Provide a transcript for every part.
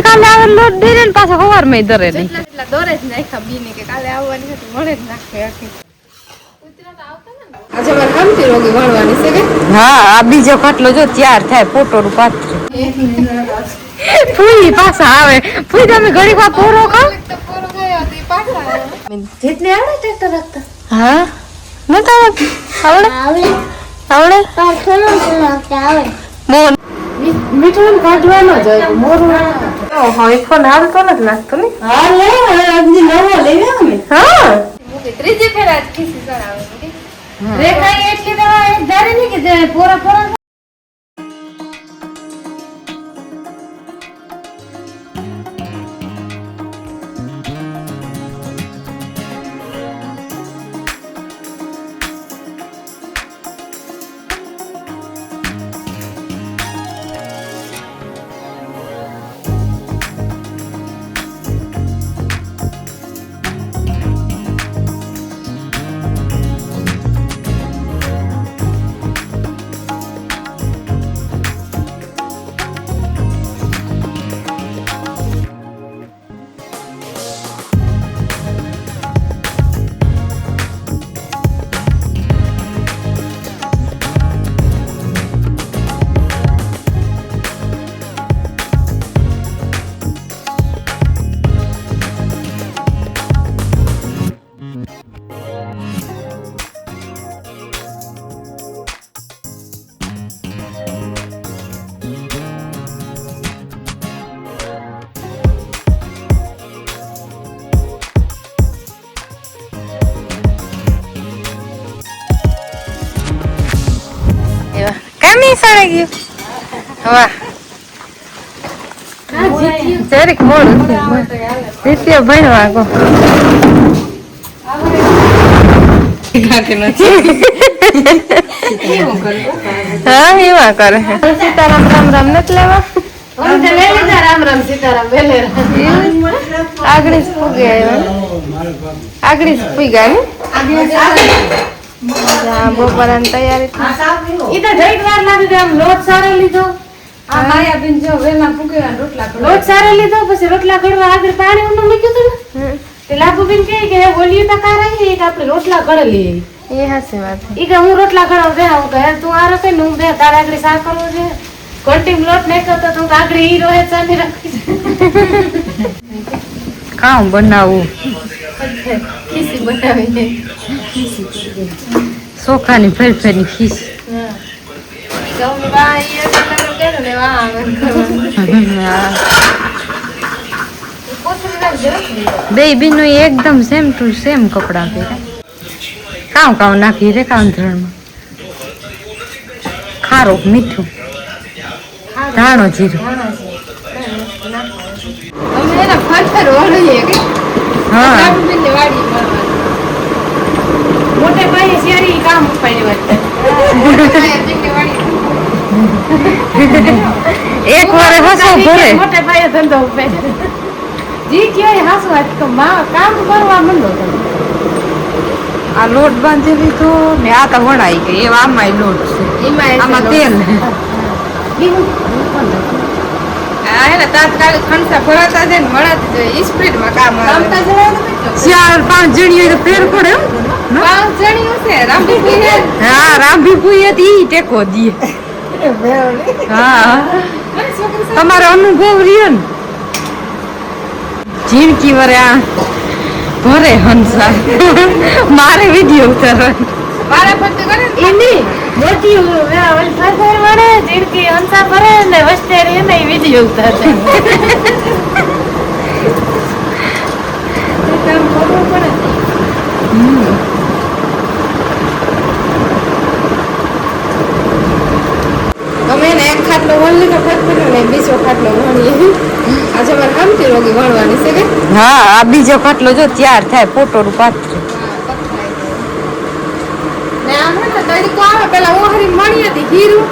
બીજી કાલે આવે લોટ દે ને પાછા સવાર માં દરે નહીં એટલા દોરે જ નાખ્યા બીને કે કાલે આવવાની હતી મળે જ નાખે આખી આજે મારે કામથી રોગી ભણવાની છે કે હા આ બીજો ખાટલો જો તૈયાર થાય પોટોરું પાત્ર ફૂઈ પાછા આવે ફૂઈ તમે ઘડી વાર પોરો ખાવ જેટલે આવડે ટ્રેક્ટર રાખતા હા નતા આવડે આવડે આવે મોન મીઠું કાઢવાનો જોઈએ મોરું હવે ફોન હાલતો નથી લાગતો ને હા લે આજની નવો લઈ અમે હા ત્રીજી ફેર આજ ખીસી કરાવે રેખા એટલી દવા એક ધારે ની કે પોરા પોરા કમી સળે ગયું વાહ જરીક મોડું દ્વિતીય ભણવા ગો હા એવા કરે સીતારામ રામ રામ નથી લેવા રામ રામ સીતારામ વેલે આગળ જ ફૂગે આગળ જ ફૂગ્યા ને બપોરાની તૈયારી ઈ તો ઢેક વાર લાગી આમ લોટ સારો લીધો આ માયાબેન જો વેલા ફૂગેવા રોટલા લોટ સારો લીધો પછી રોટલા ઘડવા આગળ પાણી ઊંડું મૂક્યું હતું ને તે લાભુબેન કહે કે ઓલી તો કારાઈ એક આપણે રોટલા ઘડ લઈએ એ હાસી વાત ઈ કે હું રોટલા ઘડાવ દે હું કહે તું આ રકે ને હું બે તાર આગળ સા કરવો છે કોન્ટીમ લોટ નાખ્યો તો તું આગળ ઈ રોહે ચાલી રાખી કામ બનાવું ખીસી બનાવીને ચોખાની ફેર ફેરની ખીસ બે બીનું એકદમ સેમ ટુ સેમ કપડા પહેર્યા કામ કામ નાખી રે કાંધરણમાં ખારો મીઠું ધાણો જીરું હા મોટે ભાઈ શેરી કામ ઉપાડી વાત એક વારે હસો ભરે મોટે ભાઈ ધંધો ઉપાડી જી ક્યાંય હાસુ વાત તો કામ કરવા માંડો આ લોટ બાંધી લીધો ને આ તો વણાઈ ગઈ એવા આમાં લોટ છે આમાં તેલ તાત્કાલિક ખણસા ભરાતા છે ને મળાતી જાય સ્પીડમાં કામ આવે 4-5 જણીઓ તો ફેર પડે 5 જણીઓ છે રામભી હા રામભી પુએ ઈ ટેકો દીએ હા તમારો અનુભવ રહ્યો ને જિંદગી વરે આ ભરે હંસા મારે વિડિયો ઉતારવાનો મારા પતિ કરે એની મોટી ફરફર વડે જિંદગી હંસા ભરે ને વસ્તેરી એને વિડિયો ઉતારે કામ કરવું પડે અમે ને એક ખાટલો વણલી નો ફરફર ને બીજો ખાટલો વણીએ આજે મારે કામથી રોગી વણવાની છે કે હા આ બીજો ખાટલો જો તૈયાર થાય પોટોરું પાત્ર ને આમ ને તડકો આવે પેલા ઓહરી મણી હતી હીરું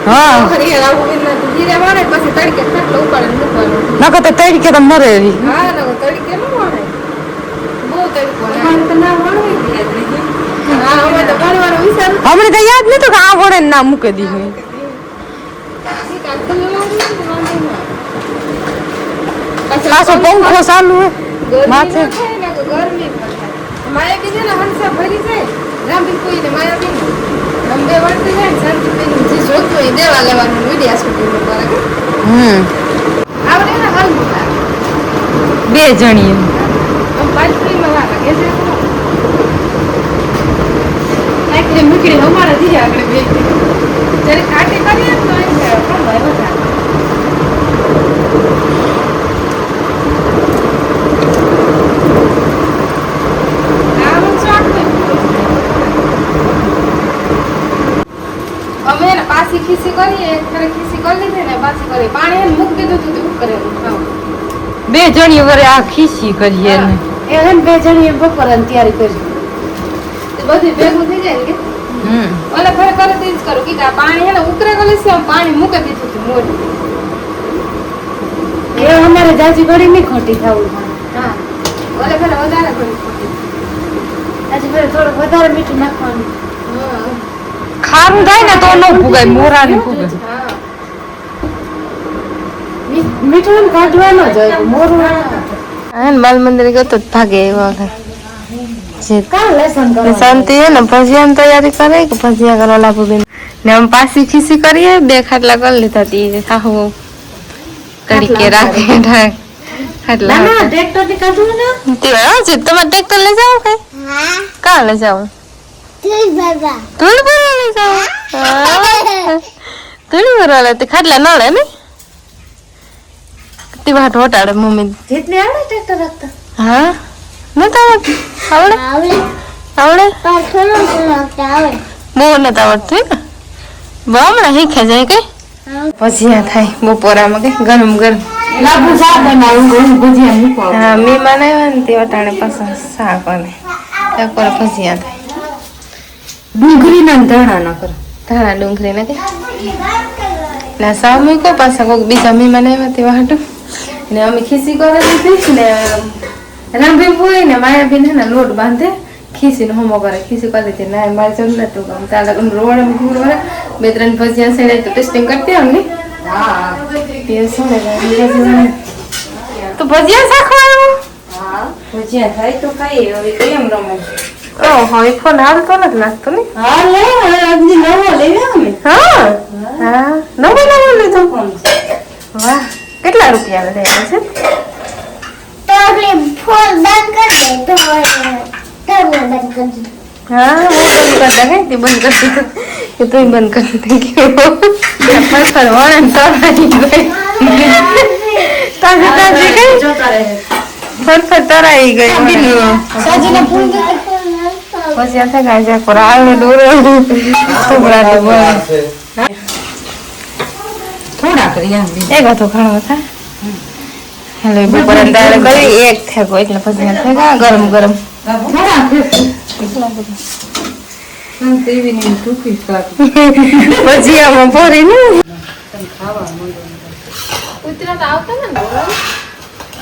હા ઓહરી આવું વિના હીરે વણે પછી તડકે ખાટલો ઉપાડીને મૂકવાનો નકો તો તડકે તો મરે રી હા નકો તડકે ન વણે બહુ તડકો અમારે તો ના વણવી દે હા અમે તો વણવાનો વિચાર હમણે તો યાદ નતો કે આ વડે ના મૂકી દીધું પાછો પંખો ચાલુ હે માથે ગરમી માયા બીજે ને હંસા ભરી જાય રામબી કોઈને માયા બી રંબે વળતી જાય સરખી પેલી જે જોતું હોય દેવા લેવાનું વિડિયા શૂટિંગ બરાબર આવડે ને હાલ બે જણી આમ પાછળીમાં લાગે કે છે આખરે મૂકડી અમારા ધીરે આગળ બે જ્યારે કાટી કરીએ તો એમ કે પણ ભાઈ વધારે અમે એને પાછી ખીસી કરીએ ખરે ખીસી કરી લીધી ને પાછી કરી પાણી એને મૂકી દીધું તું કરેલું બે જણી વરે આ ખીસી કરીએ ને એને બે જણી બપોરે તૈયારી કરી બધી ભેગું થઈ જાય કે ઓલે ફરે કરે તે જ કરું કે આ પાણી એને ઉકરે ગલી છે પાણી મૂકી દીધું તું મોઢું એ અમારે જાજી ઘડી નહીં ખોટી થાવું હા ઓલે ફરે વધારે ઘડી ખોટી આજે ફરે થોડું વધારે મીઠું નાખવાનું ખારું થાય ને તો ન ફૂગાય મોરાની ફૂગે મીઠું કાઢવાનો જોઈએ મોરું હા બાલ મંદિર ગયો તો ભાગે એવા શાંતિ હે ને ભજીયાની તૈયારી કરે કે ભજીયા કરવા લાગુ બેન ને અમે પાછી ખીસી કરીએ બે ખાટલા કરી લીધા તી સાહુ તરીકે રાખે ખાટલા ટ્રેક્ટર થી કાઢું ને તે છે તમારે ટ્રેક્ટર લઈ જાવ કઈ કા લઈ જાવ ધૂળ ભરવા લઈ જાવ ધૂળ ભરવા લે ખાટલા નળે ને તે વાટ વટાડે મમ્મી જેટલી આવડે ટ્રેક્ટર રાખતા હા નતા આવડે આવડે બહુ નતા આવડતું ને હમણાં શીખ્યા જાય કઈ ભજીયા થાય બપોરામાં કઈ ગરમ ગરમ હા મહેમાન આવ્યા ને તે વટાણે પાછા શાક અને બપોરે ભજીયા થાય ડુંગળી ના ધાણા ના કરો ધાણા ડુંગળી ને કઈ ના સાવ મૂક્યો પાછા કોઈક બીજા મહેમાન આવ્યા તે વાટું ને અમે ખીસી કરી દીધી ને રામભી હોય ને માયાબીન હે ને લોટ બાંધે ખીસી નો હોમો કરે ખીસી કરી દીધી ના મારે જમ નતું ગમ તાલે રોડ ઘૂર વરે બે ત્રણ ભજીયા સેડે તો ટેસ્ટિંગ કરતી અમને હા તે સોને તો ભજીયા શાખવા હા ભજીયા થાય તો ખાઈએ હવે કેમ રમો ઓ હવે ફોન હાલતો નથી લાગતો ને હા લે આજની નવો લેવા અમે હા હા નવો લીધો ફોન વાહ કેટલા રૂપિયા લેવા છે हाँ वो बंद कर देंगे ये बंद कर दी ये तो ही बंद कर देंगे पर फरवान तो नहीं गए ताजी ताजी गई फर आई गई સાજી ને ફૂલ દે बस यहाँ से गाय कोराल में दूर तो बड़ा बोल થોડા કરી આમ एक तो खाना था हेलो ऊपर अंदर करी एक थे को એટલે પછી थे गरम गरम થોડા હું તેવી ને ટૂકી કાટ ભજીયામાં ભરી ને ખાવા માંડો ઉતરા તો આવતા ને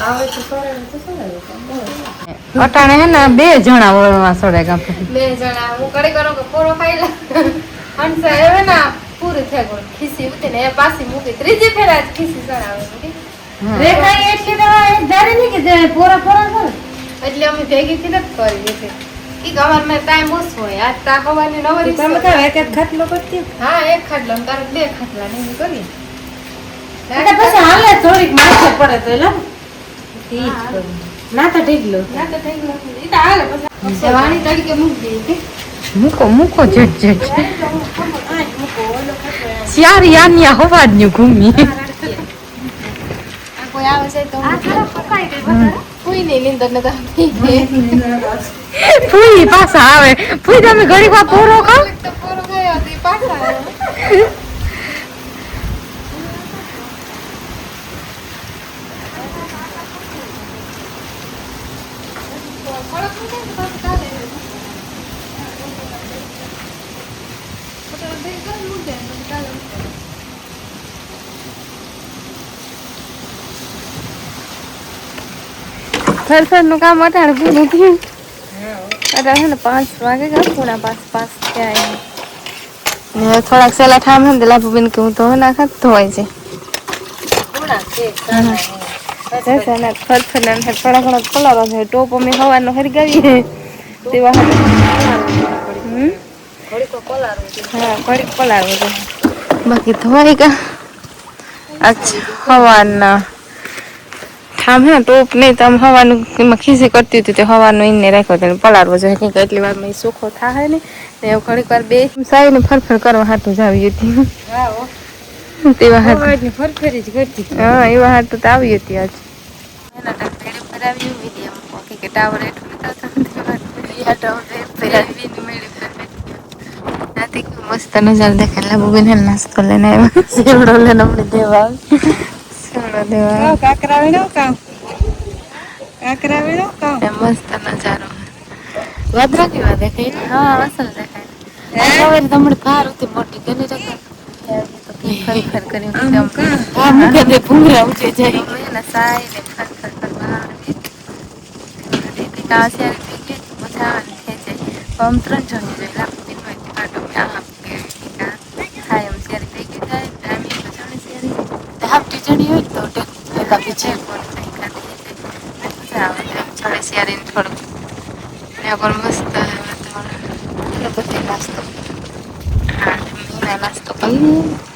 આવે તો કરે તો ચાલે અટાણે હે ને બે જણા વળવા સડે ગામ બે જણા હું કડી કરો કે પોરો ખાઈ લે હંસા હવે ના પૂરી થઈ ગયું ખીસી ઉતી ને એ પાછી મૂકી ત્રીજી ફેર આજ ખીસી ચડાવે રેખાઈ એટલી દવા એક ધારી ની કે જે પોરા પોરા કરે એટલે અમે ભેગી થી નથી કરી દીધી ઈ ગવર મે ટાઈમ ઓછો હોય આજ તા ખવાની નવરી તમે તો એક એક ખાટલો કરતી હા એક ખાટલો ને તારે બે ખાટલા ને એમ કરી એટલે પછી હાલે થોડીક માથે પડે તો એલા ના તો ઠીક લો ના તો થઈ ગયું ઈ તો હાલે પછી જવાની તડકે મૂકી દે મૂકો મૂકો જટ જટ ચાર યાનિયા હોવા જ ન્યુ ઘૂમી કોઈ આવે છે તો આ થોડા પકાઈ ગઈ વધારે કોઈ નહીં નીંદર ને તો ફૂઈ પાછા આવે ફૂઈ તમે ઘડીક વાર પોરો ખાવ તો પોરો ગયો તો ઈ પાછા આવ્યો ફરફર નું કામ અટાણે પૂરું થયું અટાણે ને 5 વાગે ગયા પૂણા 5 થયા ને થોડાક સેલા ઠામ હે લાભુબેન કે હું તો નાખા ધોવાય છે ના ફરફરના ને થોડા ઘણા કલર છે ટોપ અમે હવાનો હરગાવીએ તેવા હા ઘડીક પલાળવો છે બાકી ધોવાઈ ગયા અચ્છા હવાના ઠામ હે ટોપ નહીં તો આમ હવાનું એમાં ખીસી કરતી હતી તો હવાનું એને રાખ્યો હતો પલાળવો જોઈએ કંઈક એટલી વાર મેં સુખો થાય ને એવું ઘડીક વાર બે સાઈ ને ફરફર કરવા હાટું જ આવી હતી તેવા હાટું ફરફરી જ કરતી હા એવા હાટું તો આવી હતી આજ એના ટાઈમ ભરાવ્યું વિડીયો મૂકો કે ટાવર મસ્ત નજારો દેખાય લાબુ બેન નાસ્તો લઈને આવ્યા સેવડો લઈને અમને દેવા સેવડો દેવા કાકરા વેણો મસ્ત નજારો વાદરા કેવા દેખાય હા અસલ દેખાય હવે તમને કાર હતી મોટી ગલી રકમ ફર કરી હા મુકે દે ભૂંગરા ઉઠે જાય એના સાઈ ને ફર કરવા કાસે કે મજા આવે છે પમ ત્રણ જણી જે લાગતી હોય તે કાટો આ કે ખાય એમ શેર થઈ ગઈ થાય ટાઈમ તો જણી શેર હાફટી જણી હોય તો ટેકા પીછે કોણ કઈ ખાતી મજા આવે છોડે શેર થોડું ને પર મસ્ત વાતાવરણ પછી નાસ્તો હા નાસ્તો કરી